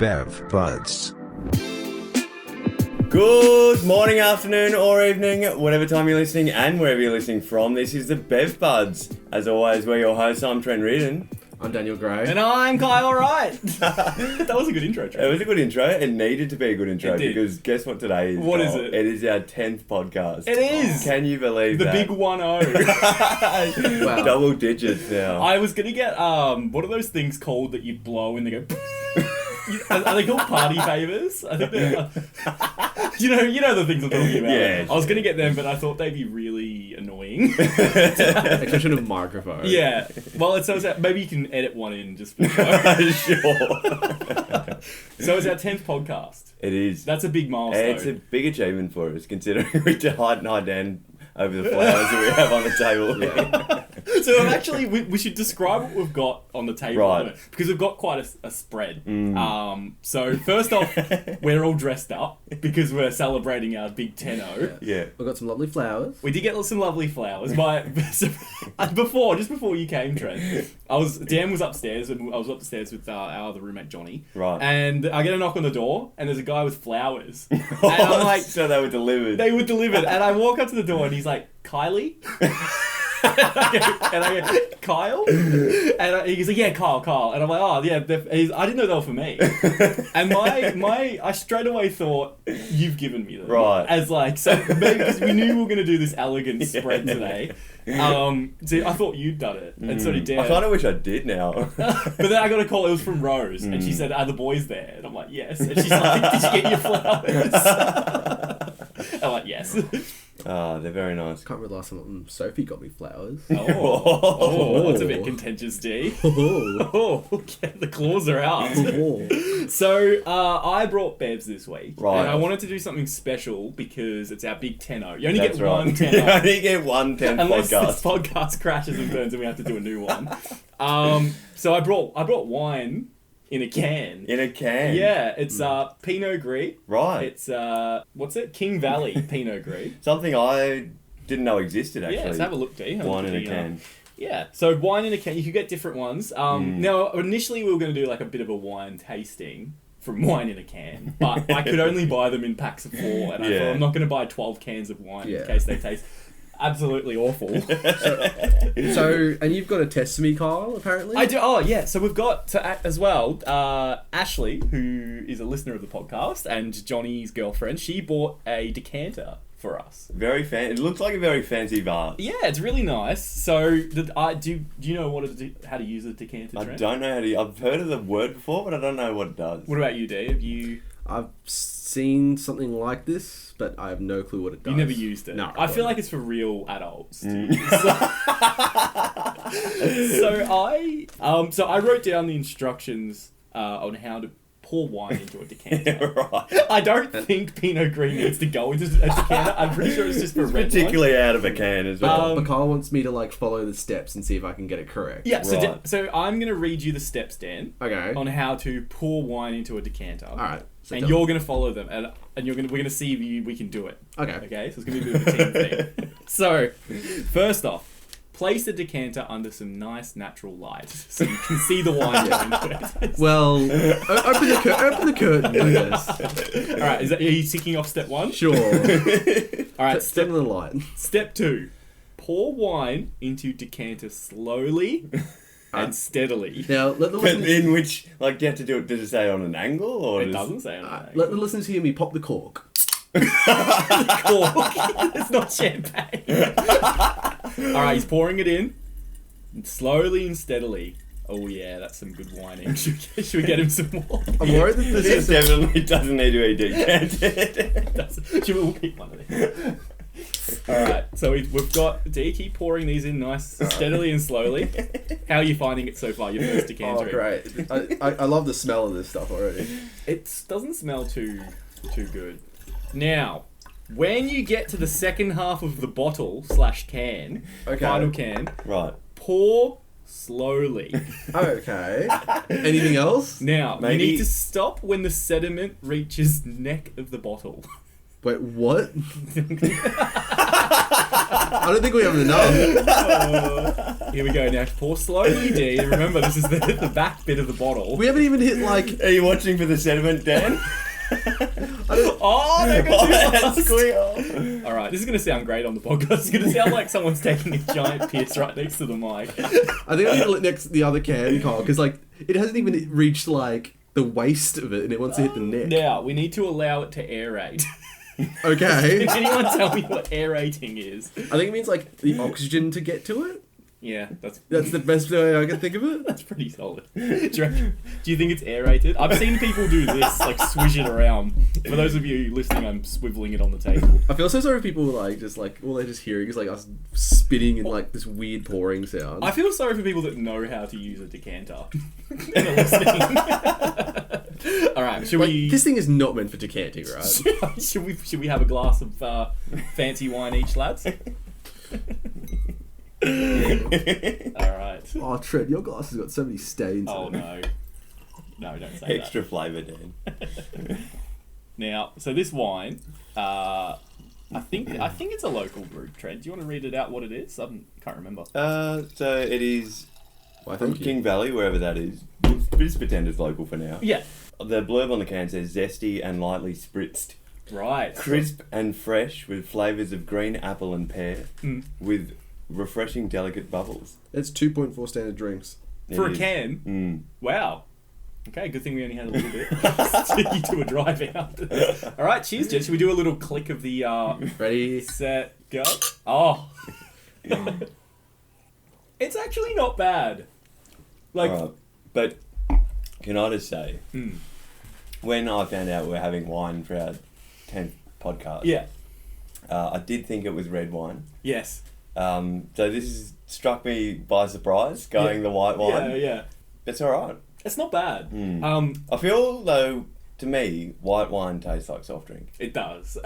Bev Buds. Good morning, afternoon, or evening, whatever time you're listening and wherever you're listening from. This is the Bev Buds. As always, we're your hosts. I'm Trent Reardon. I'm Daniel Gray. And I'm Kyle Wright. That was a good intro, Trent. It was a good intro. It needed to be a good intro because guess what today is? What is it? It is our 10th podcast. It is! Can you believe The that? big 1-0. Wow. Double digits now. I was going to get, what are those things called that you blow and they go... Are they called party favors? I think they're... you know the things I'm talking about. Yeah, I was going to get them, but I thought they'd be really annoying. Extension of microphone. Yeah. Well, maybe you can edit one in just for Sure. So it's our 10th podcast. It is. That's a big milestone. It's a big achievement for us, considering we did hide Dan over the flowers that we have on the table. Yeah. So we should describe what we've got on the table, Right. Because we've got quite a spread. So first off, we're all dressed up because we're celebrating our big 10-0. Yeah. We've got some lovely flowers. We did get some lovely flowers. Just before you came, Trent, Dan was upstairs and I was upstairs with our other roommate Johnny. Right. And I get a knock on the door and there's a guy with flowers. And I'm like, so they were delivered. They were delivered. And I walk up to the door and he's like, Kylie? and I go, Kyle? And he goes, yeah, Kyle. And I'm like, oh, yeah. I didn't know they were for me. And I straight away thought, you've given me them. Right. As like, so maybe because we knew we were going to do this elegant spread today. So I thought you'd done it. And so did Dan. I kind of wish I did now. But then I got a call, it was from Rose. And she said, are the boys there? And I'm like, yes. And she's like, did you get your flowers? I'm like, yes. They're very nice. Can't remember the last time Sophie got me flowers. That's a bit contentious, D. Oh, okay, the claws are out. So, I brought Bevs this week. Right. And I wanted to do something special because it's our big 10-0. You only That's get right. one 10-0. You only get one 10 Unless podcast. this podcast crashes and burns and we have to do a new one. So I brought wine in a can. In a can? Yeah, it's Pinot Gris. Right. It's, what's it? King Valley Pinot Gris. Something I didn't know existed, actually. Yeah, let's have a look, D. Wine in a can. Yeah, so wine in a can, you could get different ones. Now, initially we were going to do like a bit of a wine tasting from wine in a can, but I could only buy them in packs of 4, and I thought I'm not going to buy 12 cans of wine in case they taste absolutely awful. So, and you've got a test for me, Kyle, apparently? I do. Oh, yeah. So we've got as well Ashley, who is a listener of the podcast, and Johnny's girlfriend. She bought a decanter for us. Very It looks like a very fancy vase. Yeah, it's really nice. So, do you know how to use a decanter, I Trent? don't know how to... I've heard of the word before, but I don't know what it does. What about you, Dave? I've seen something like this, but I have no clue what it does. You never used it. No. I feel like it's for real adults. So I wrote down the instructions on how to pour wine into a decanter. Right. I don't think Pinot Gris needs to go into a decanter. I'm pretty sure it's just for red Particularly out of a can as well. But Kyle wants me to follow the steps and see if I can get it correct. Yeah, so, Right. so I'm going to read you the steps, Dan, Okay. on how to pour wine into a decanter. All right. So And you're going to follow them, and we're going to see if we can do it. Okay. Okay, so it's going to be a bit of a team thing. So, first off, place the decanter under some nice natural light so you can see the wine going into it. Well, open the curtain, I guess. Alright, are you ticking off step 1? Sure. Alright, Step in the light. step 2. Pour wine into decanter slowly and steadily. Now, let the But listeners, in which, do you have to do it, does it say on an angle? Or It doesn't say anything. let the listeners hear me pop the cork. Cork. It's not champagne. Alright, he's pouring it in. Slowly and steadily. Oh yeah, that's some good whining. Should we get him some more? I'm worried that This definitely doesn't need to be decanted. We'll keep one of these. Alright, so we've got... Do you keep pouring these in nice, steadily and slowly? How are you finding it so far, your first decanter? Oh, great. I love the smell of this stuff already. It doesn't smell too good. Now, when you get to the second half of the bottle / can, final can, Right. pour slowly. Okay. Anything else? Now, Maybe- you need to stop when the sediment reaches neck of the bottle. Wait, what? I don't think we have enough. Here we go now. Pour slowly, D. Remember, this is the back bit of the bottle. We haven't even hit like. Are you watching for the sediment, Dan? Oh, there goes That's too fast. squeal. All right, this is going to sound great on the podcast. It's going to sound like someone's taking a giant piss right next to the mic. I think I need to let next the other can, Kyle, because like it hasn't even reached like the waist of it, and it wants to hit the neck. Now, we need to allow it to aerate. Okay. Can anyone tell me what aerating is? I think it means like the oxygen to get to it. Yeah, that's the best way I can think of it. That's pretty solid. Do you think it's aerated? I've seen people do this, like swish it around. For those of you listening, I'm swiveling it on the table. I feel so sorry for people like just like all they're just hearing is like us spitting and like this weird pouring sound. I feel sorry for people that know how to use a decanter and are listening. All right, should like, we? This thing is not meant for decanting, right? Should we have a glass of fancy wine each, lads? All right. Oh, Trent, your glass has got so many stains. Oh in it. no, don't say Extra flavour, Dan. that. Now, so this wine, I think it's a local brew. Trent, do you want to read it out? What it is? I can't remember. So it is Why, from thank you. King Valley, wherever that is. We'll just pretend it's local for now. Yeah. The blurb on the can says zesty and lightly spritzed. Right. Crisp and fresh with flavours of green apple and pear Mm. with refreshing delicate bubbles. It's 2.4 standard drinks. For It a is. can. Mm. Wow. Okay, good thing we only had a little bit. You do a drive out. All right, cheers, Jen. Should we do a little click of the Ready? set, go? Oh. It's actually not bad. Like, Alright, but can I just say, mm, when I found out we're having wine for our 10th podcast, yeah, I did think it was red wine. yes. So this has struck me by surprise, going the white wine. Yeah. It's alright. It's not bad. Mm. I feel, though, to me, white wine tastes like soft drink. It does.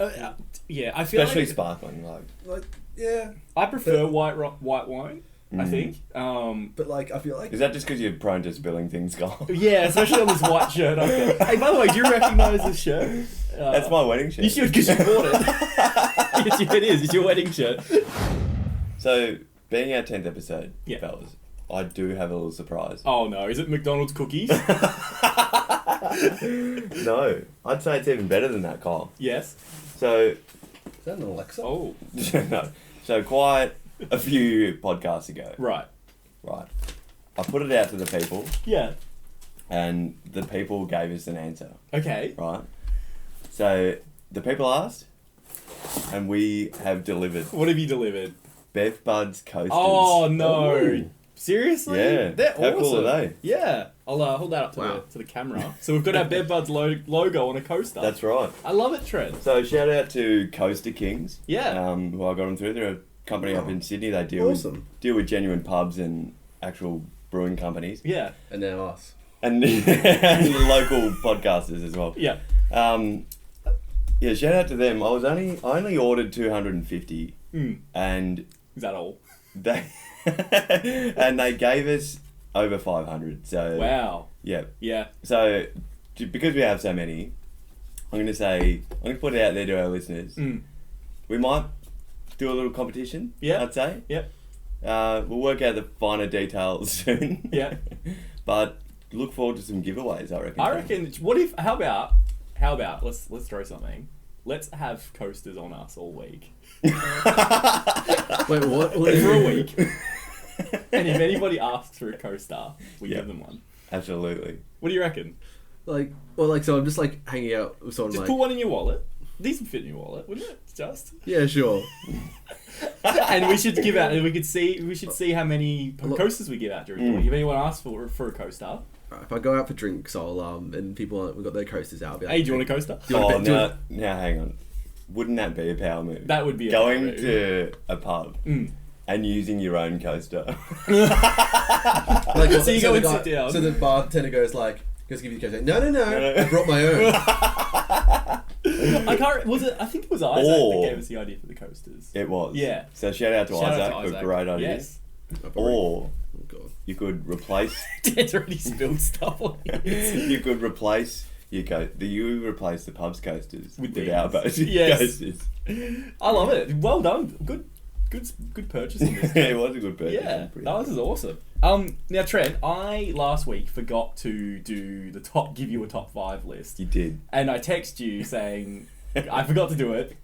Yeah, I feel Especially like sparkling. Like, yeah. I prefer white wine. I think. But like, I feel like... Is that just because you're prone to spilling things, Kyle? Yeah, especially on this white shirt I've got. Hey, by the way, do you recognise this shirt? That's my wedding shirt. You should, because you bought it. Yes, it is. It's your wedding shirt. So, being our 10th episode, Yeah. fellas, I do have a little surprise. Oh no, is it McDonald's cookies? No, I'd say it's even better than that, Kyle. Yes. So, Is that an Alexa? Oh, no. So quite a few podcasts ago, right. right, I put it out to the people, Yeah. and the people gave us an answer, Okay. right? So, the people asked, and we have delivered. What have you delivered? Bev Buds Coasters. Oh no. Ooh. Seriously? Yeah. They're How awesome. cool are they? Yeah. I'll hold that up to, Wow. the camera. So we've got our Bed Buds logo on a coaster. That's right. I love it, Trent. So shout out to Coaster Kings. Yeah. Who I got them through. They're a company up in Sydney. They Awesome. deal with genuine pubs and actual brewing companies. Yeah. And now us. And, and local podcasters as well. Yeah. Yeah, shout out to them. I only ordered 250 Mm. and Is that all? they and they gave us over 500. So Wow. yeah. Yeah. So because we have so many, I'm gonna put it out there to our listeners. Mm. We might do a little competition. Yeah. I'd say. Yep. We'll work out the finer details soon. Yeah. But look forward to some giveaways. I reckon. I reckon. What if? How about? Let's throw something. Let's have coasters on us all week. Wait, what? For a week. And if anybody asks for a coaster, we Yeah. give them one. Absolutely. What do you reckon? So I'm just like hanging out with someone Just like... put one in your wallet. These would fit in your wallet, wouldn't it? Just. Yeah, sure. And we should give out. And we should see how many Look- coasters we give out during the week. If anyone asks for a coaster, If I go out for drinks, I'll and people we've got their coasters out. I'll be like, hey, do you want a coaster? Do you want Oh, a bit- do now, now hang on. Wouldn't that be a power move? That would be a Going power move. to a pub Mm. and using your own coaster. Like, So you go the and sit down. So the bartender goes like, "Just give you the coaster." No, No. I brought my own. I can't. Was it? I think it was Isaac Or- that gave us the idea for the coasters. It was. Yeah. So shout out to Shout Isaac out to for a great idea. Yes. Or Oh god. you could replace Dan's already spilled stuff on it. you could replace you replace the pub's coasters With our these. boats Yes. coasters. I love it. Well done. Good. good purchase in this. It was a good purchase. Yeah, I'm pretty that was happy. awesome. Now Trent, I last week forgot to do give you a top 5 list, You did. and I text you saying I forgot to do it,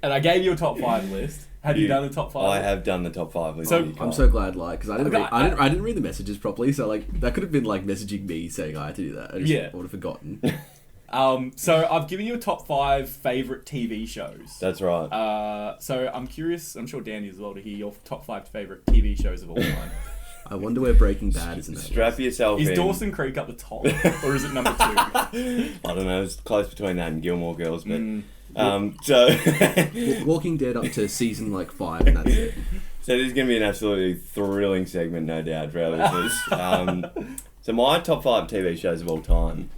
and I gave you a top 5 list. Have you done the top 5? I have done the top 5 list. So- I'm so glad, like, because I didn't, Okay, I didn't read the messages properly, so like that could have been like messaging me saying I had to do that. I just Yeah. would have forgotten. So I've given you a top 5 favorite TV shows. That's right. So I'm curious. I'm sure Danny as well to hear your top 5 favorite TV shows of all time. I wonder where Breaking Bad is in that. Strap yourself Is in. Dawson Creek up the top, or is it number 2? I don't know. It's close between that and Gilmore Girls, but Walking Dead up to season like 5, and that's it. So this is going to be an absolutely thrilling segment, no doubt, for our listeners. So my top 5 TV shows of all time.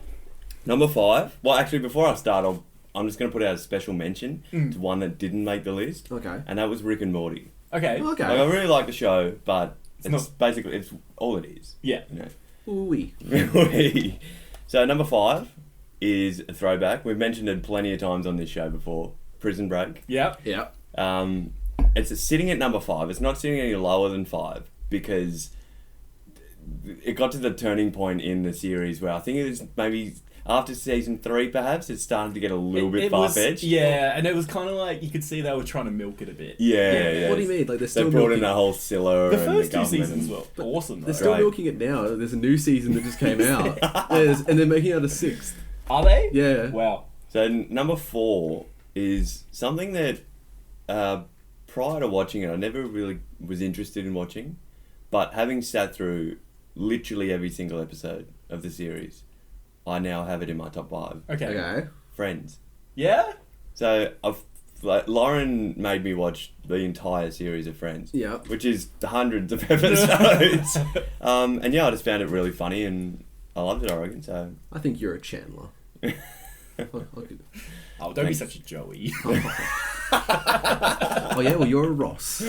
Number 5. Well, actually, before I start, I'm just going to put out a special mention to one that didn't make the list, Okay. and that was Rick and Morty. Okay. Okay. Like, I really like the show, but it's not- basically it's all it is. Yeah. You know. Ooh-wee. So number 5 is a throwback. We've mentioned it plenty of times on this show before. Prison Break. Yep. Yeah. It's sitting at number 5. It's not sitting any lower than 5 because it got to the turning point in the series where I think it was maybe after season 3 perhaps it started to get a little bit far-fetched. Yeah, and it was kind of like you could see they were trying to milk it a bit. Yeah. What do you mean? Like they're They still brought milking in the whole Scylla The and first the 2 government seasons and- were awesome though. They're still Right. milking it now. There's a new season that just came out, and they're making out a 6th. Are they? Yeah. Wow. So number 4 is something that prior to watching it I never really was interested in watching, but having sat through literally every single episode of the series, I now have it in my top 5. Okay. Okay. Friends. Yeah. So Lauren made me watch the entire series of Friends. Yeah. Which is hundreds of episodes. And yeah, I just found it really funny and I loved it, I reckon. So I think you're a Chandler. I could- Oh, don't be Thanks. such a Joey. Oh yeah, well you're a Ross.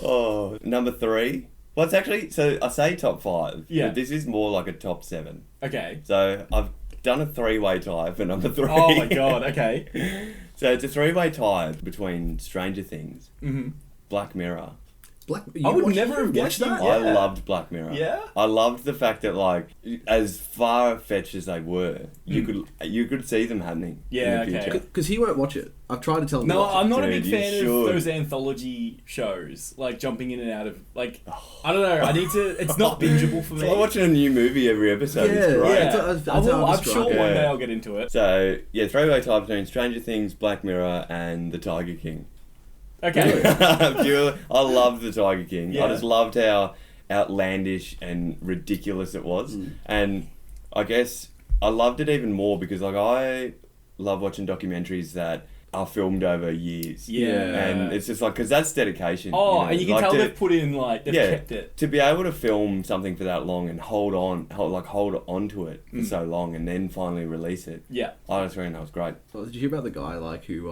Oh, number 3. Well, it's actually, so I say top 5. Yeah. But this is more like a top 7. Okay. So I've done a 3-way tie for number 3. Oh my god. Okay. So it's a 3-way tie between Stranger Things, Mhm. Black Mirror. I would never have guessed that. I Yeah. loved Black Mirror. Yeah? I loved the fact that, like, as far-fetched as they were, you could see them happening Yeah, in the okay. future. Because he won't watch it. I've tried to tell him. No, to watch I'm not a Dude, big you fan should. of those anthology shows, like jumping in and out of, like, I don't know. I need to. It's not bingeable for It's me. like watching a new movie every episode. Yeah, It's great. Yeah, That's I will, how I I'm describe sure it. one Yeah. day I'll get into it. So, yeah, 3-way tie between Stranger Things, Black Mirror, and The Tiger King. Okay. I loved The Tiger King. Yeah. I just loved how outlandish and ridiculous it was. And I guess I loved it even more because, like, I love watching documentaries that are filmed over years. Yeah. And it's just like, because that's dedication. Oh, you know? and you can Like, tell to- they've put in, like, they've Yeah. kept it. To be able to film something for that long and hold on to it for so long and then finally release it, Yeah. I just reckon that was great. Oh, did you hear about the guy like who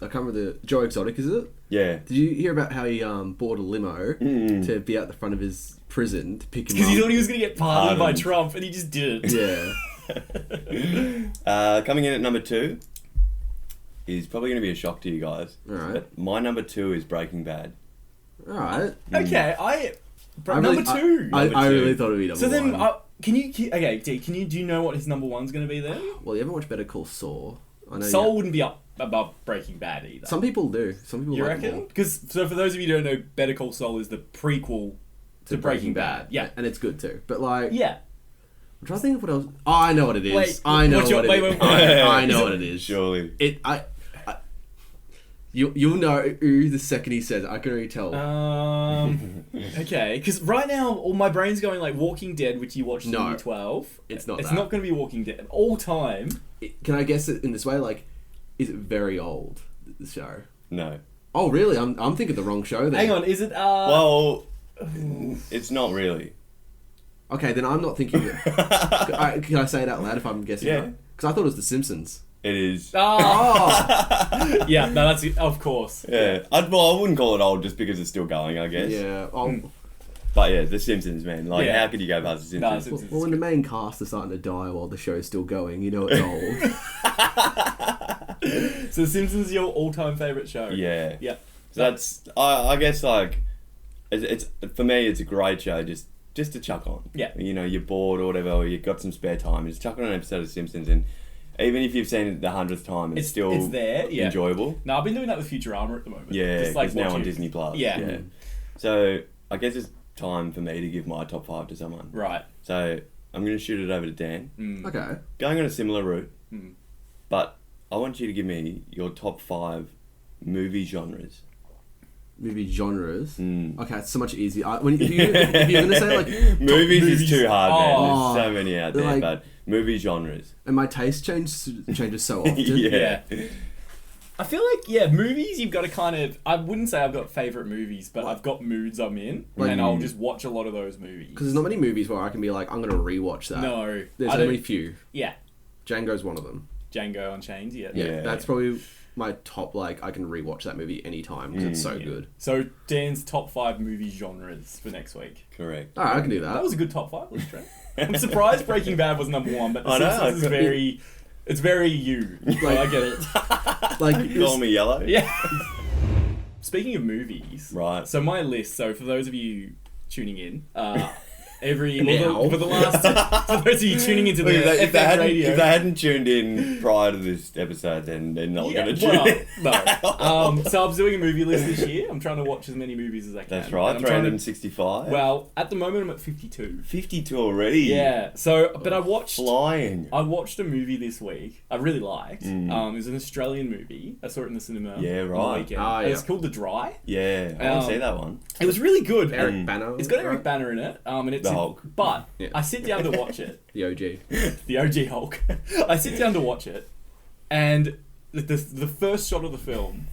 I can't remember the Joe Exotic, is it? Yeah. Did you hear about how he bought a limo to be out the front of his prison to pick him Because he thought up? he was going to get pardoned by Pardoned. Trump, and he just didn't. Yeah. Coming in at number 2 is probably going to be a shock to you guys. Alright. But my number 2 is Breaking Bad. All right. Okay, I number really- 2. I Number really two. thought it'd be number So then, one. can you? Okay, D, do you know what his number 1's going to be then? Well, you haven't watched Better Call Saul. I know. Soul wouldn't be up above Breaking Bad either. Some people do. Some people You like reckon? more. Because so for those of you who don't know, Better Call Saul is the prequel to Breaking Bad. Yeah. And it's good too. But like, Yeah. I'm trying to think of what else. Oh, I know what it is. Wait, I know what's your- what it wait, is. wait, wait. I know Is it- what it is. Surely. You'll know who the second he says it. I can already tell. Okay, because right now, all my brain's going like Walking Dead, which you watched in No, year 12. it's not It's that. not going to be Walking Dead all time. Can I guess it in this way? Like, is it very old? The show. No. Oh, really? I'm thinking the wrong show then. Hang on, is it? Well, it's not really. Okay, then I'm not thinking it. Can I say it out loud if I'm guessing? Yeah. Because I thought it was The Simpsons. It is. Oh. Yeah, no, that's it, of course. Yeah. I wouldn't call it old just because it's still going, I guess. Yeah. Oh. But yeah, The Simpsons, man. Like, Yeah. how could you go past The No, Simpsons? Simpsons. Well, when the main cast are starting to die while the show's still going, you know it's old. So The Simpsons is your all-time favorite show. Yeah. Yeah. So that's I guess like it's for me it's a great show just to chuck on. Yeah. You know, you're bored or whatever, or you've got some spare time, just chuck on an episode of Simpsons, and even if you've seen it the 100th time, it's still there. Yeah. enjoyable. No, I've been doing that with Futurama at the moment. Yeah, Just, like, it's now on watching- Disney Plus. Yeah. So I guess it's time for me to give my top 5 to someone. Right. So I'm going to shoot it over to Dan. Okay. Going on a similar route, Mm. but I want you to give me your top 5 movie genres. Movie genres. Mm. Okay, it's so much easier. If you're gonna say like movies movies. is too hard, man. Oh. There's so many out there, Like- but movie genres. and my taste changes so often. Yeah. I feel like, movies, you've got to kind of... I wouldn't say I've got favourite movies, but I've got moods I'm in, Like- and I'll just watch a lot of those movies. Because there's not many movies where I can be like, I'm gonna rewatch that. No. There's I only don't... few. Yeah. Django's one of them. Django Unchained, yeah. Yeah, Yeah. that's probably my top. Like, I can rewatch that movie anytime because it's so Yeah. good. So, Dan's top 5 movie genres for next week. Correct. Alright, I can do that. That was a good top 5 list, Trent. I'm surprised Breaking Bad was number 1, but The I know, Simpsons is I- very... It's very you. So I get it. Like, Call me yellow. Yeah. Speaking of movies, Right. So my list. So for those of you tuning in, every Now. for the last for those of you tuning into the Look, if they FM radio. if they hadn't tuned in prior to this episode, then they're not going to tune in. no. So I'm doing a movie list this year. I'm trying to watch as many movies as I can. That's right, And I'm trying to- 365. Well, at the moment I'm at 52. 52 already. Yeah. So, but I watched. Flying. I watched a movie this week. I really liked. It was an Australian movie. I saw it in the cinema. Yeah, on the right. weekend. Ah, yeah. It's called The Dry. Yeah, I want to see that one. It was really good. Eric Banner. It's got Eric Banner in it, and it's The Hulk. But Yeah. I sit down to watch it, The OG. the OG Hulk. I sit down to watch it, and the first shot of the film,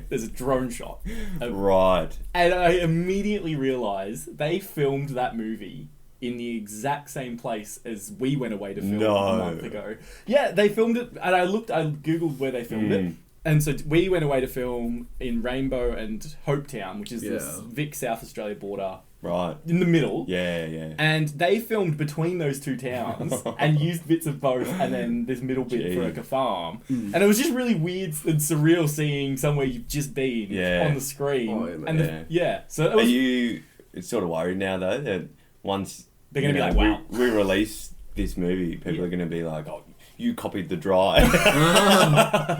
there's a drone shot, Right. and I immediately realised they filmed that movie in the exact same place as we went away to film No. a month ago. Yeah, they filmed it, and I googled where they filmed it. And so we went away to film in Rainbow and Hopetown, which is this Yeah. Vic South Australia border Right. in the middle. Yeah, yeah. And they filmed between those two towns and used bits of both, and then this middle bit for like a farm. And it was just really weird and surreal seeing somewhere you've just been Yeah. on the screen. Oh, yeah, man. And Yeah. so it Are was, you sort of worried now, though, that once They're gonna you be know, like, wow. we release this movie, people Yeah. are going to be like, oh, you copied The Dry.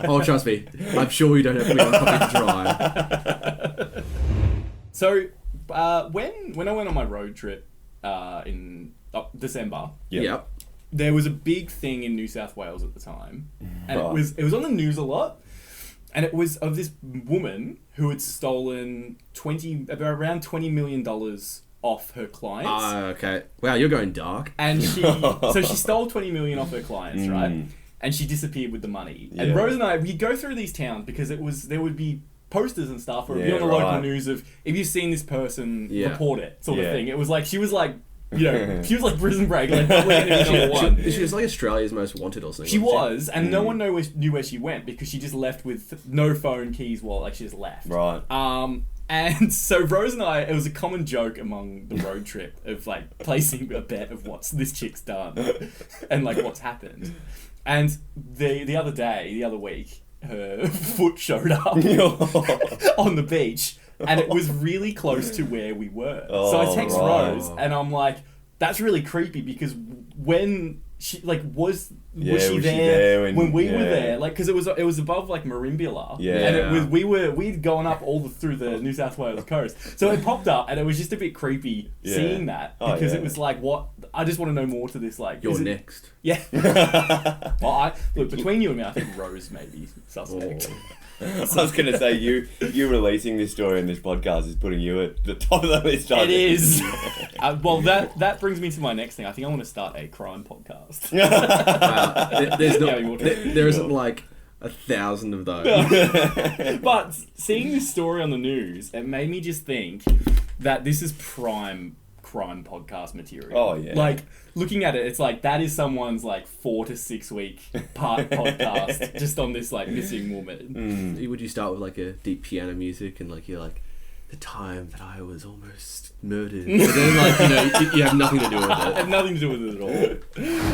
Oh, trust me. I'm sure you don't have to be on copy to try. so when I went on my road trip in December, Yep. there was a big thing in New South Wales at the time, and Right. it was on the news a lot, and it was of this woman who had stolen around $20 million off her clients, Okay. Wow, you're going dark. and she stole $20 million off her clients, right? And she disappeared with the money. And Yeah. Rose and I, we go through these towns because there would be posters and stuff, or it'd be Yeah, on the local right. news of if you've seen this person, Yeah. report it, sort of Yeah. thing. It was like she was like Prison Break, like public enemy number one. She was like Australia's most wanted or something. She wasn't was, and no one knew where she went because she just left with no phone, keys, wallet. Like she just left. Right. And so Rose and I, it was a common joke among the road trip of like placing a bet of what's this chick's done and like what's happened. And the other week, her foot showed up on the beach, and it was really close to where we were. So I text right. Rose, and I'm like, "That's really creepy because when she like was she there when we were there? Like because it was above like Merimbula, Yeah. and we'd gone up through the New South Wales coast, so it popped up, and it was just a bit creepy Yeah. seeing that Oh, because yeah. it was like what I just want to know more to this. Like You're is it- next. yeah. Well, look, between you and me, I think Rose may be suspect. I was going to say, you releasing this story in this podcast is putting you at the top of the list. It is. Well, that brings me to my next thing. I think I want to start a crime podcast. Wow. There's Yeah, you want to- there isn't like 1,000 of those. But seeing this story on the news, it made me just think that this is prime crime podcast material. Oh, yeah. Like looking at it, it's like that is someone's like 4 to 6 week part podcast just on this like missing woman. Would you start with like a deep piano music and like you're like, the time that I was almost murdered, but then like you have nothing to do with It it. had nothing to do with it at all.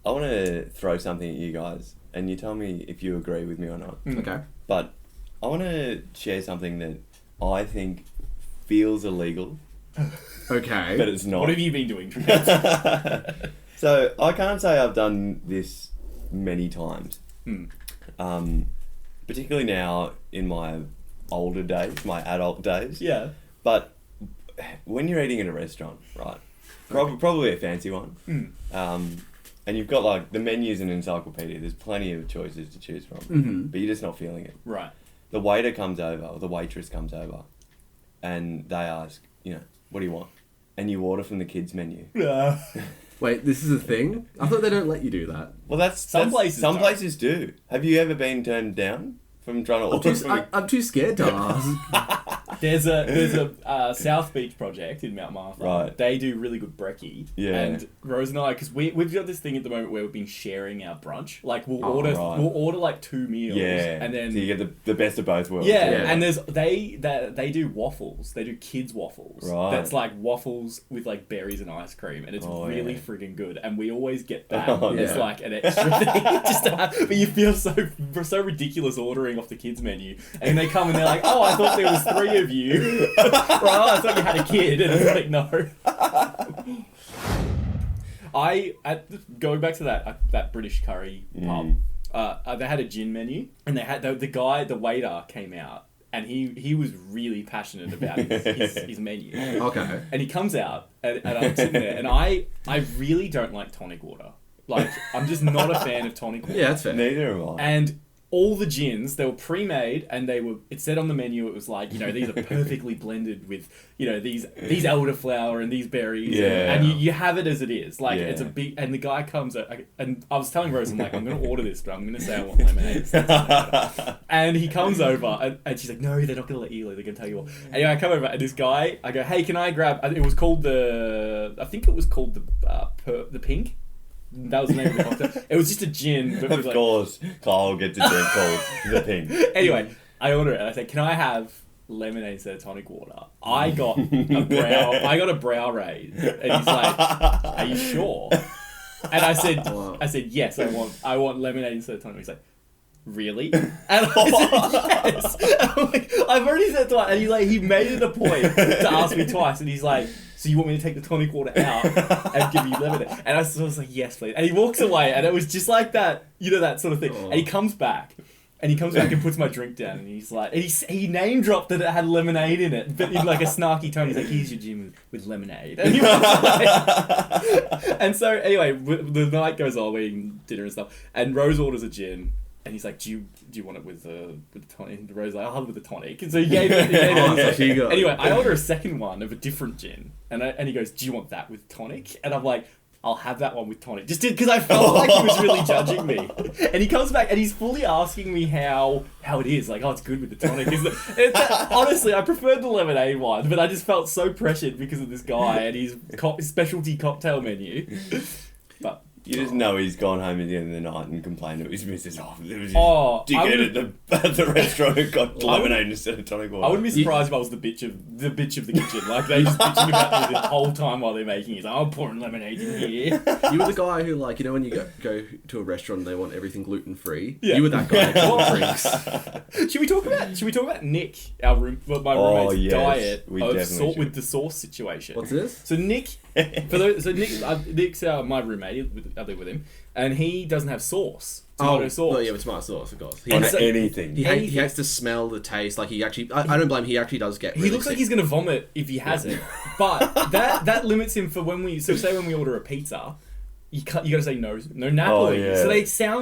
I want to throw something at you guys, and you tell me if you agree with me or not. Okay. But I want to share something that I think feels illegal, Okay. but it's not. What have you been doing? So I can't say I've done this many times. Particularly now in my older days, my adult days. Yeah. But when you're eating at a restaurant, right? Probably a fancy one. And you've got like the menu's an encyclopedia. There's plenty of choices to choose from, but you're just not feeling it. Right. The waiter comes over, or the waitress comes over, and they ask, what do you want? And you order from the kids menu. Wait, this is a thing? I thought they don't let you do that. Well, Some places some don't. places do. Have you ever been turned down from trying to order from? I'm too scared to ask. There's a South Beach project in Mount Martha. Right. They do really good brekkie. Yeah. And Rose and I, because we've got this thing at the moment where we've been sharing our brunch. Like we'll Oh, order right. we'll order like 2 meals. Yeah, And then so you get the best of both worlds. yeah, Yeah. and they do waffles. They do kids waffles. Right. That's like waffles with like berries and ice cream, and it's Oh, really yeah. friggin' good. And we always get that Oh, as yeah. like an extra thing, just to have, but you feel so ridiculous ordering off the kids menu, and they come and they're like, "Oh, I thought there was 3 of you." Right, I thought you had a kid, and it's like, no. Going back to that British curry pub, they had a gin menu, and they had the waiter came out, and he was really passionate about his menu. Okay. And he comes out, and I'm sitting there, and I really don't like tonic water. Like, I'm just not a fan of tonic water. Yeah, that's fair. Neither am I. And all the gins, they were pre-made, and it said on the menu, it was like, these are perfectly blended with, these elderflower and these berries. Yeah. And you have it as it is. Like, Yeah. it's a big, and the guy comes out, and I was telling Rose, I'm like, I'm going to order this, but I'm going to say I want lemonade. And he comes over, and she's like, no, they're not going to let you, they're going to tell you all. Anyway, I come over, and this guy, I go, hey, can I grab, it was called the Pink. That was the name of the cocktail. It was just a gin. But Of course, Kyle gets a drink called the Pink. Anyway, I order it and I say, "Can I have lemonade instead of tonic water?" I got a brow raise, and he's like, "Are you sure?" And I said, Wow. "Yes, I want lemonade instead of tonic." He's like, "Really?" And I said, "Yes." I'm like, I've already said twice, and he made it a point to ask me twice, and he's like, "So you want me to take the tonic water out and give you lemonade?" And I was like, "Yes, please." And he walks away, and it was just like that, that sort of thing. Oh. And he comes back. And he comes back and puts my drink down, and he's like, and he name dropped that it had lemonade in it, but in like a snarky tone. He's like, "Here's your gin with lemonade." And, he walks away. And so anyway, the night goes on, we're eating dinner and stuff, and Rose orders a gin, and he's like, "Do you want it with the tonic?" And Rose's like, "I'll have it with the tonic." And so he gave it. Oh, so she got- Anyway, I order a second one of a different gin, and he goes, "Do you want that with tonic?" And I'm like, "I'll have that one with tonic." Just because I felt like he was really judging me. And he comes back and he's fully asking me how it is. Like, "Oh, it's good with the tonic, isn't it?" Honestly, I preferred the lemonade one, but I just felt so pressured because of this guy and his specialty cocktail menu. But You just know he's gone home at the end of the night and complained to his missus. "Oh, there was Oh, this dickhead at the restaurant who got lemonade instead of tonic water." I wouldn't be surprised if I was the bitch of the kitchen. Like, they just bitching about me the whole time while they're making it. It's like, "I'm pouring lemonade in here." You were the guy who, like, when you go to a restaurant and they want everything gluten free. Yeah. You were that guy. Drinks. Should we talk about Nick, my Oh, roommate's yes, diet we of definitely should. with the sauce situation? What's this? So Nick's my roommate. I live with him, and he doesn't have sauce. Tomato sauce. Well, yeah, with tomato sauce, of course. On so- anything. He Anything. hates to smell the taste. Like, he actually... I don't blame him. He actually does get He really looks like sick. he's gonna vomit if he has it, but that limits him for when we. So say when we order a pizza, you gotta say no Napoli. Oh, yeah. So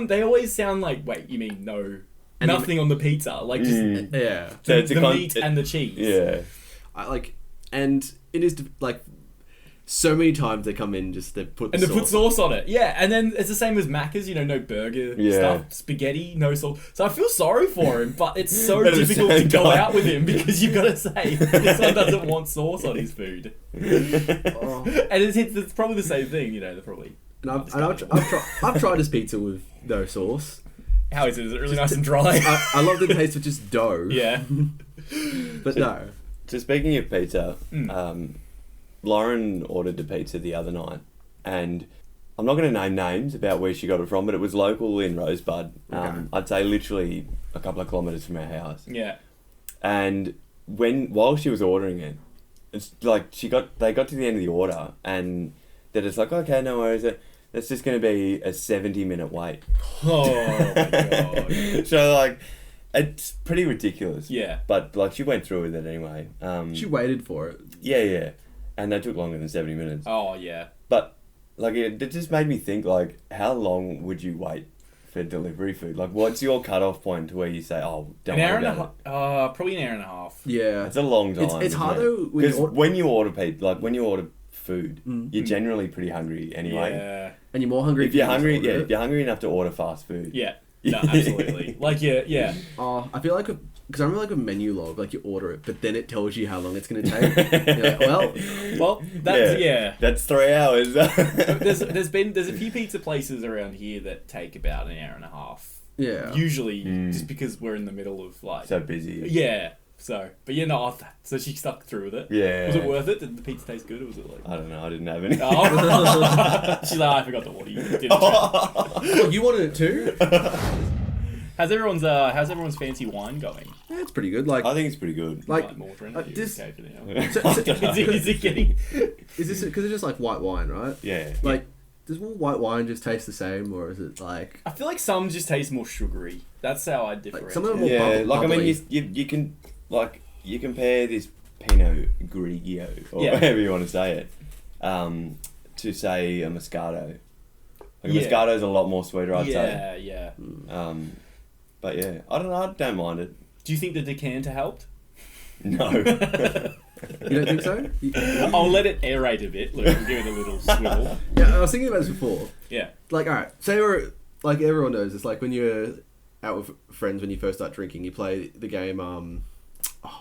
they always sound like, wait, you mean no, And nothing on the pizza, like just Yeah. So it's the a meat and the cheese. Yeah. And it is, like... So many times they come in, just they put And they put sauce on it. Yeah, and then it's the same as Macca's, no burger Yeah. stuff, spaghetti, no sauce. So I feel sorry for him, but it's so But at the difficult to same go time- out with him because you've got to say this one doesn't want sauce on his food. Oh. And it's probably the same thing, they're probably... And I've tried his pizza with no sauce. How is it? Is it really nice and dry? I love the taste of just dough. Yeah. But no. So speaking of pizza, Lauren ordered the pizza the other night, and I'm not going to name names about where she got it from, but it was local in Rosebud. Okay. I'd say literally a couple of kilometres from our house. Yeah. And while she was ordering it, it's like they got to the end of the order and they're just like, okay, no worries. That's just going to be a 70-minute wait. Oh my god. So like, it's pretty ridiculous. Yeah. But like, she went through with it anyway. She waited for it. Yeah. And they took longer than 70 minutes. Oh yeah. But like, it just made me think, like, how long would you wait for delivery food? Like, what's your cutoff point to where you say, oh, don't An hour worry and a about half. Probably an hour and a half. Yeah. It's a long time. It's hard isn't it? though Because when you order when you order food, you're generally pretty hungry anyway. Yeah. And you're more hungry If you're hungry, order it. if you're hungry enough to order fast food. Yeah. No, absolutely. Like, yeah. I feel like because I remember like a menu log, like you order it, but then it tells you how long it's going to take. You're like, Well, that's yeah. That's 3 hours. There's a few pizza places around here that take about an hour and a half. yeah. Usually, just because we're in the middle of like. So busy. Yeah. So, but yeah, no. So she stuck through with it. Yeah. Was it worth it? Did the pizza taste good, or was it like? I don't know. I didn't have any. Oh. She's like, I forgot to order you. Didn't Oh, you wanted it too? How's everyone's fancy wine going? Yeah, it's pretty good. Like, I think it's pretty good. like Mordred, like this- okay for now. so- Is it getting? is this because it's just like white wine, right? Yeah. Like, does all white wine just taste the same, or is it like I feel like some just taste more sugary. That's how I differentiate. some of them more Yeah, like I mean, bubbly. you can like you compare this Pinot Grigio or Yeah. whatever you want to say it, to say a Moscato. Like a Yeah. Moscato's a lot more sweeter, I'd say. Yeah. But yeah, I don't know. I don't mind it. Do you think the decanter helped? No. You don't think so? I'll let it aerate a bit. Look, give it a little swivel. Yeah, I was thinking about this before. Yeah. Like, all right, say we're like everyone knows, it's like when you're out with friends when you first start drinking, you play the game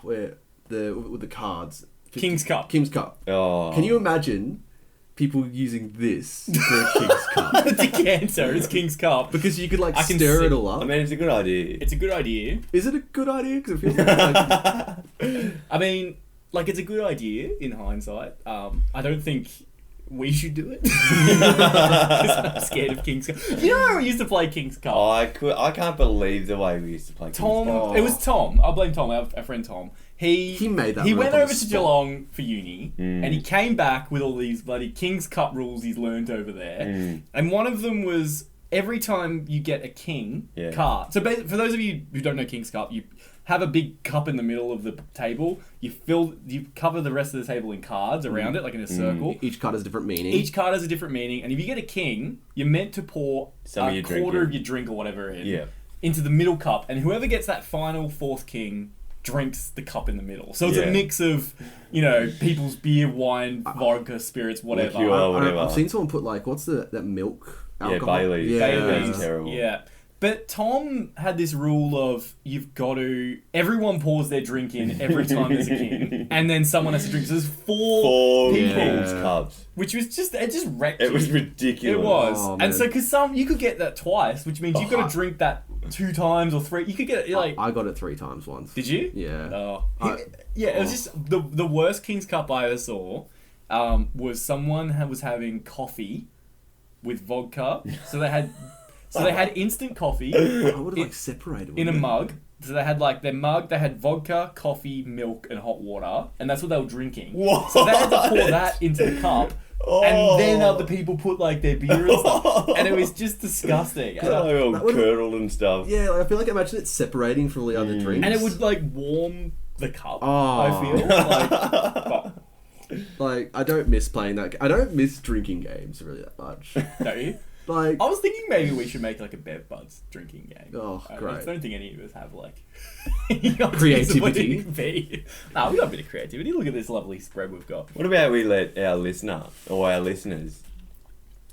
with the cards. King's Cup. King's Cup. Oh. Can you imagine people using this for King's Cup? The decanter is King's Cup. Because you could like I can stir see- it all up. I mean, it's a good idea. It's a good idea. Is it a good idea? Because it feels like I mean, like, it's a good idea in hindsight. I don't think we should do it. 'Cause I'm scared of King's Cup. You know how I used to play King's Cup? I can't believe the way we used to play King's Tom, Cup. it was Tom. I'll blame Tom, our friend Tom. He made that He rule went on the over to spot. Geelong for uni, and he came back with all these bloody King's Cup rules he's learned over there. And one of them was every time you get a king card. So for those of you who don't know King's Cup, you have a big cup in the middle of the table. You cover the rest of the table in cards around it, like in a circle. each card has a different meaning. Each card has a different meaning, and if you get a king, you're meant to pour Some of a your drink quarter in. of your drink or whatever in Yeah. into the middle cup, and whoever gets that final fourth king drinks the cup in the middle. So it's Yeah. a mix of, people's beer, wine, vodka, spirits, whatever. Liqueur. whatever. I've seen someone put like what's that milk alcohol? Bailey's. Yeah. Bailey's. Terrible. Yeah. But Tom had this rule of everyone pours their drink in every time there's a king, and then someone has to drink. So there's four people, King's Cups. which was it just wrecked It you. was ridiculous. It was. Oh, And man. so, because you could get that twice, which means you've got to drink that 2 times or 3. You could get it, like... I got it 3 times once. Did you? Yeah. Oh. I- It was just... The worst King's Cup I ever saw was someone was having coffee with vodka. So they had instant coffee I would have like separated in a wouldn't it? mug. So they had like their mug, they had vodka, coffee, milk, and hot water, and that's what they were drinking. What? So they had to pour that into the cup, and then other people put like their beer and stuff, and it was just disgusting. It's like all That would've- curdled and stuff. Yeah, like, I feel like imagine it separating from all the other drinks. And it would like warm the cup. Oh. I feel like, like I don't miss playing that. I don't miss drinking games really that much. don't you? Like I was thinking maybe we should make like a Bev Buds drinking game. Oh, I great. don't think any of us have like any ideas of what Creativity. it could be. Nah, we got a bit of creativity. Look at this lovely spread we've got. What about we let our listener or our listeners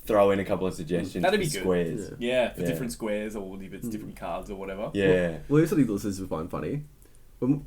throw in a couple of suggestions That'd for be good. squares? Yeah, for Yeah. different squares or if it's different cards or whatever. Yeah. well, here's something the listeners will find funny. When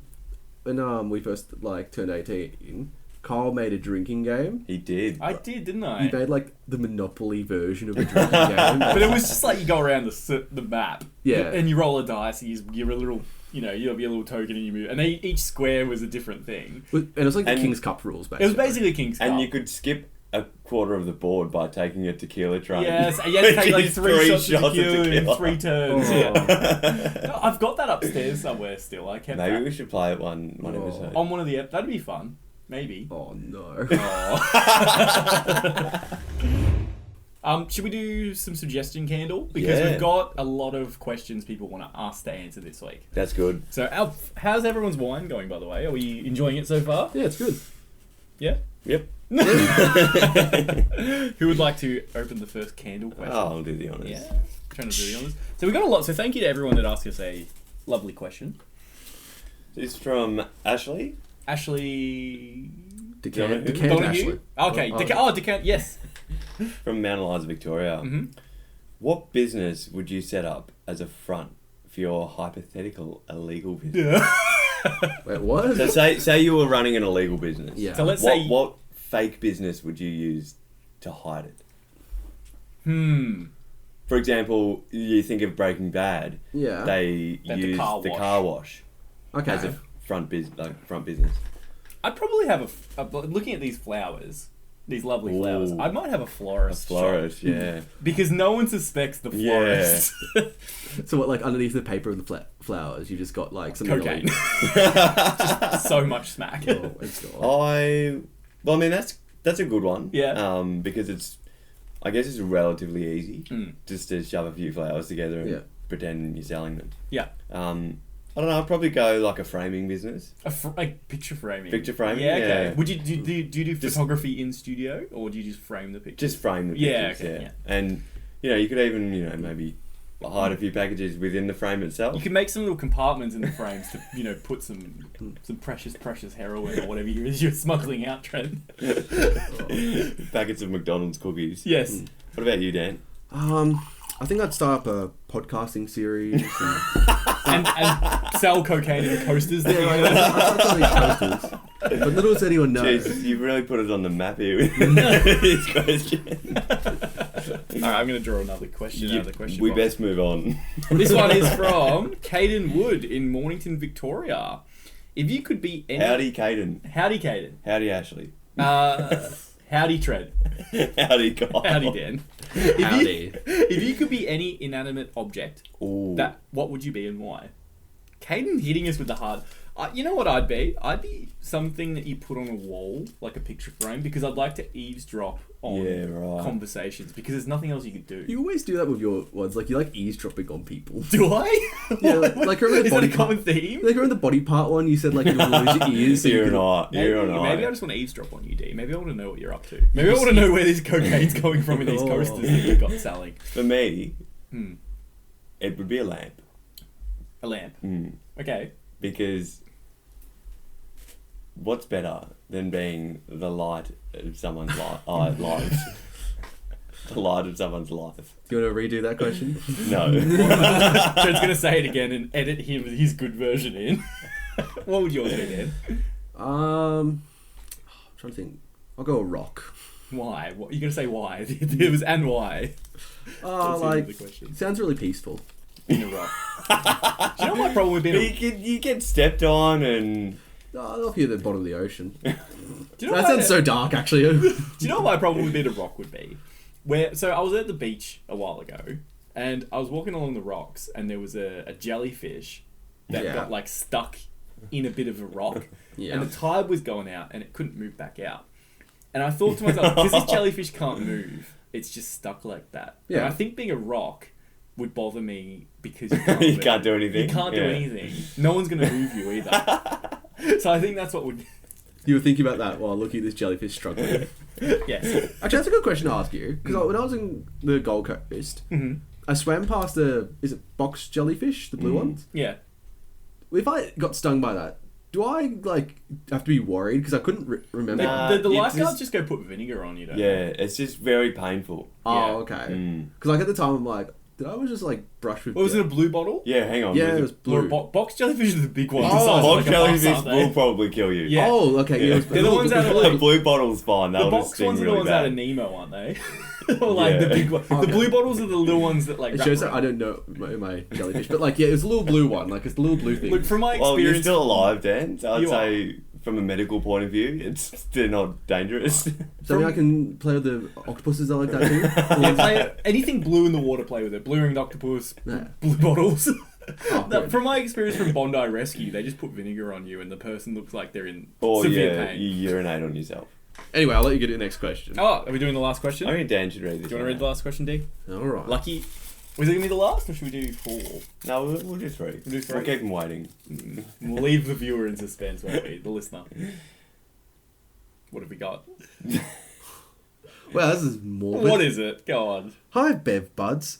we first like turned 18, Kyle made a drinking game. He did. I did, didn't I? He made like the Monopoly version of a drinking game. But it was just like you go around the map, Yeah. and you roll a dice, and you give a little, you have your little token, and you move, and each square was a different thing. And it was like the And- King's Cup rules, It basically. was basically King's Cup. And you could skip a quarter of the board by taking a tequila train. Yes, you had to take like Which is 3 shots of of tequila in tequila. 3 turns. Oh. Yeah. No, I've got that upstairs somewhere still. I kept Maybe that we should play it one Oh. episode. on one of the that'd be fun. Maybe. Oh no. Should we do some suggestion candle? Because Yeah. we've got a lot of questions people want us to answer this week. That's good. So, how's everyone's wine going, by the way? Are we enjoying it so far? Yeah, it's good. Yeah? Yep. Who would like to open the first candle question? Oh, I'll do the honours. Yeah, trying to do the honors. So we got a lot. So thank you to everyone that asked us a lovely question. This is from Ashley. Ashley Decant Donahue. Ashley. Okay, Decant. Yes. From Mount Eliza, Victoria. Mm-hmm. What business would you set up as a front for your hypothetical illegal business? Wait, what? So say you were running an illegal business. Yeah. So let's What, say. what fake business would you use to hide it? For example, you think of Breaking Bad. Yeah. They They had the use car the wash. car wash Okay. as a front business. I'd probably have looking at these flowers, these lovely flowers. Ooh. I might have a A florist. shop. florist, yeah. Because no one suspects the Yeah. florist. So what, like underneath the paper of the flowers, you just got like something Cocaine. illegal? Just so much smack. Oh, it's God. Well, I mean that's a good one. Yeah. Because I guess it's relatively easy Mm. just to shove a few flowers together and Yeah. pretend you're selling them. Yeah. I don't know. I'd probably go like a framing business. Like picture framing. Picture framing, Yeah, okay. yeah. Would you do you do photography in studio or do you just frame the picture? Just frame the Yeah, pictures. okay, yeah. And you could even maybe hide a few packages within the frame itself. You can make some little compartments in the frames to put some precious heroin or whatever you're smuggling out, Trent. Packets of McDonald's cookies. Yes. What about you, Dan? I think I'd start up a podcasting series. And sell cocaine in coasters. That Yeah, you like, I'd start these posters. But little does anyone know. Jeez, you've really put it on the map here with this question. Alright, I'm going to draw another question out of the question We box. best move on. This one is from Caden Wood in Mornington, Victoria. If you could be any... Howdy, Caden. Howdy, Caden. Howdy, Ashley. Howdy, Tread. Howdy, Kyle. Howdy, Dan. Howdy. If you could be any inanimate object, Ooh. what would you be and why? Caden hitting us with the hard... you know what I'd be? I'd be something that you put on a wall, like a picture frame, because I'd like to eavesdrop on Yeah, right. conversations, because there's nothing else you could do. You always do that with your ones. Like you like eavesdropping on people. Do I? Yeah, like remember the Is that body a common theme? Like remember the body part one? You said like you don't want to lose your ears. So you You're could- not. You're not. Maybe I just want to eavesdrop on you, D. Maybe I want to know what you're up to. Maybe I want to know where this cocaine's coming from in these Oh. coasters that you've got selling. For me, Hmm. it would be a lamp. A lamp. Mm. Okay. Because what's better than being the light of someone's lives? The light of someone's life. Do you want to redo that question? No. Trent's going to say it again and edit his good version in. What would yours be, Dan? I'm trying to think. I'll go a rock. Why? What, you're going to say why? It was and why. Oh, That's the end of like the question. sounds really peaceful. In a rock. Do you know my problem with being you get stepped on and Oh, I'll hear the bottom of the ocean. Do you know That what sounds so dark, actually. Do you know what my problem with being a rock would be? So I was at the beach a while ago, and I was walking along the rocks, and there was a jellyfish that Yeah. got like stuck in a bit of a rock, Yeah. and the tide was going out, and it couldn't move back out. And I thought to myself, because this jellyfish can't move, it's just stuck like that. And Yeah. I think being a rock would bother me because you can't, you move. can't do anything. You can't do Yeah. anything. No one's gonna move you either. So I think that's what would. You were thinking about that while looking at this jellyfish struggling. Yes. Actually, that's a good question to ask you. Because when I was in the Gold Coast, Mhm. I swam past is it box jellyfish, the blue ones? Yeah. If I got stung by that, do I like have to be worried? Because I couldn't remember. Nah. The you lifeguards just- just go put vinegar on you, don't Yeah, it's just very painful. Oh, Yeah. okay. Mm. Because like at the time I'm like, did I was just like brush with? What was it, a blue bottle? Yeah, hang on. Yeah, it was Or a blue. box jellyfish are the big ones. Oh, the size of Box like a bus, jellyfish aren't they? will probably kill you. Yeah. Oh, okay. Yeah. Yeah. it was- They're the ones that are The like- blue bottle's fine. The They'll just box sting ones are the really ones out of bad. Nemo, aren't they? Or like the Yeah. big one. The Okay. blue bottles are the little ones that like. It wrap shows that around. I don't know my jellyfish, but like yeah, it was a little blue one, like it's the little blue thing. Look, from my Well, you're experience, still alive, Dan. So I'd You say from a medical point of view, they're not dangerous. Something I can play with the octopuses. I like that too. Yeah, play anything blue in the water. Play with it. Blue ringed octopus, Yeah. blue bottles. Oh, No, good. from my experience from Bondi Rescue, they just put vinegar on you, and the person looks like they're in Or severe pain. you urinate on yourself. Anyway, I'll let you get to the next question. Oh, are we doing the last question? I think Dan should read this. Do you want to read the last question, D? All right. Lucky. Was it gonna be the last, or should we do 4? No, we'll do 3. We'll do 3? We'll keep them waiting. We'll leave the viewer in suspense, won't we? The listener. What have we got? Well, this is morbid. What is it? Go on. Hi, Bev Buds.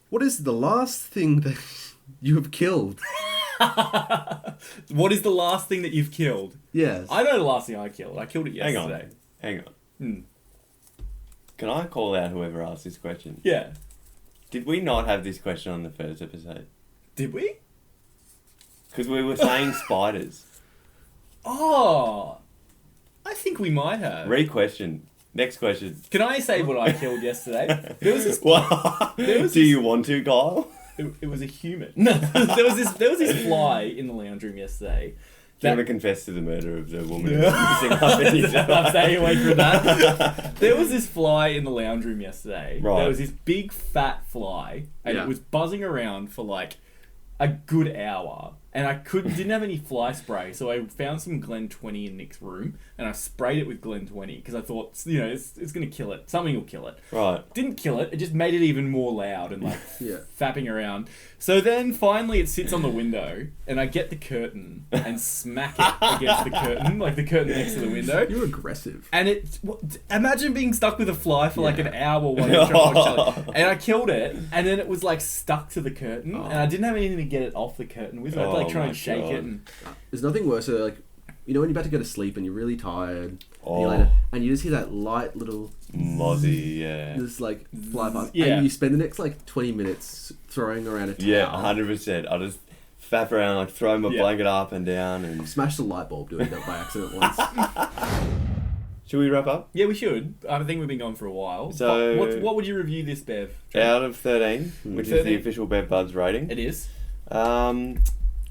What is the last thing that you have killed? What is the last thing that you've killed? Yes. I know the last thing I killed. I killed it Hang yesterday. on. Hang on. Hmm. Can I call out whoever asked this question? Yeah. Did we not have this question on the first episode? Did we? Because we were saying spiders. Oh, I think we might have. Re-question. Next question. Can I say what I killed yesterday? There was this. What? There was Do this- you want to, Kyle? It was a human. No, there was this fly in the lounge room yesterday. Do you want to confess to the murder of the woman? Yeah. I'm staying away from that. There was this fly in the lounge room yesterday. Right. There was this big fat fly, and Yeah. it was buzzing around for like a good hour. And I didn't have any fly spray, so I found some Glen 20 in Nick's room, and I sprayed it with Glen 20 because I thought, it's going to kill it. Something will kill it. Right. Didn't kill it. It just made it even more loud and like Yeah. fapping around. So then finally it sits on the window, and I get the curtain and smack it against the curtain, like the curtain next to the window. You're aggressive. And imagine being stuck with a fly for like Yeah. an hour while you're trying to watch it. And I killed it, and then it was like stuck to the curtain, and I didn't have anything to get it off the curtain with. I had to like try Oh and my shake God. it. And There's nothing worse than like, when you're about to go to sleep and you're really tired, Oh. and you just hear that light little Mozzie, yeah. this like fly past, Yeah. and you spend the next like 20 minutes throwing around a towel. Yeah, 100%. I just fap around, like throw my Yeah. blanket up and down and... Smash the light bulb doing that by accident once. Should we wrap up? yeah, we should. I think we've been gone for a while. So- what would you review this, Bev? Out of 13, which is 13. the official Bev Buds rating. It is.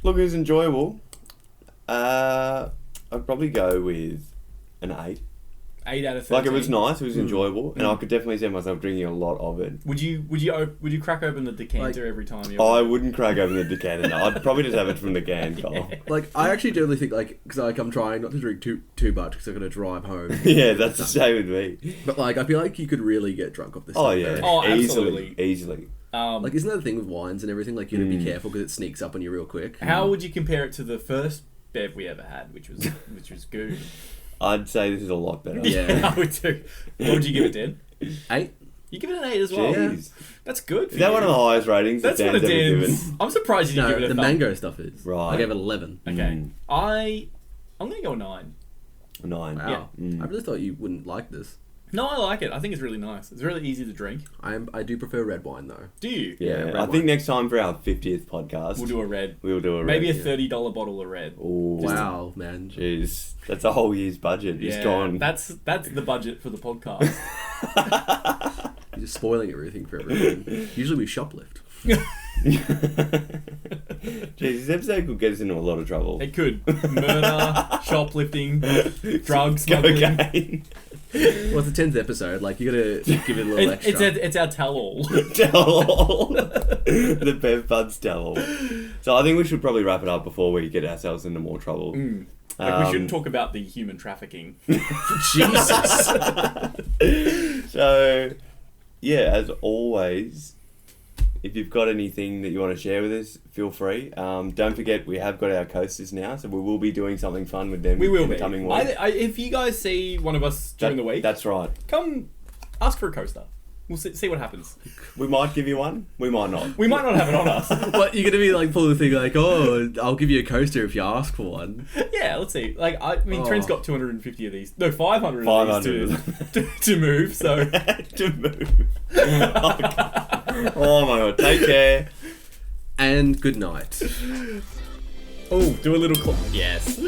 Look, it was enjoyable. I'd probably go with an 8. 8 out of 13. Like, it was nice, it was enjoyable, and I could definitely see myself drinking a lot of it. Would you crack open the decanter every time you? I wouldn't crack open the decanter, no. I'd probably just have it from the can, Kyle. Like, I actually generally think, like, because like, I'm trying not to drink too much because I'm going to drive home. Yeah, that's the same with me. But, like, I feel like you could really get drunk off this Oh, stuff, yeah. though. Oh, absolutely. Easily. Like, isn't that the thing with wines and everything? Like, you gotta be careful because it sneaks up on you real quick. How would you compare it to the first Bev we ever had, which was Goon? I'd say this is a lot better. Yeah. I would too. What would you give it, Dan? 8? You give it an 8 as well. Jeez. That's good. Is that one of the highest ratings That's that one of Dan's ever Dan's. given? I'm surprised you didn't No, give it a the thumb. mango stuff is. Right. I gave it 11. Okay. Mm. I'm gonna go a 9. 9. Wow. Mm. I really thought you wouldn't like this. No, I like it. I think it's really nice. It's really easy to drink. I do prefer red wine though. Do you? Yeah, Yeah, red I think wine. next time for our 50th podcast, We'll do a red. we'll do a Maybe a red. $30 bottle of red. Ooh, Wow, man. jeez, that's a whole year's budget. It's gone. That's the budget for the podcast. You're just spoiling everything for everyone. Usually we shoplift. Jeez, this episode could get us into a lot of trouble. It could. Murder, shoplifting, drug smuggling. Cocaine. Well, it's the 10th episode. Like, you gotta give it a little extra. It's our tell-all. Tell all. The Bev Buds tell all. So I think we should probably wrap it up before we get ourselves into more trouble. Like we shouldn't talk about the human trafficking. Jesus. So, yeah, as always, if you've got anything that you want to share with us, feel free. Don't forget, we have got our coasters now, so we will be doing something fun with them We will in be. the coming week. If you guys see one of us during the week, That's right. come ask for a coaster. We'll see what happens. We might give you one, we might not. We might not have it on us. But you're gonna be like pulling the thing like, oh, I'll give you a coaster if you ask for one. Yeah, let's see. Like, I mean, Oh. Trent's got 250 of these. No, 500 of 500 these to move, so... To move. Oh my god, take care. And good night. Oh, do a little... Yes.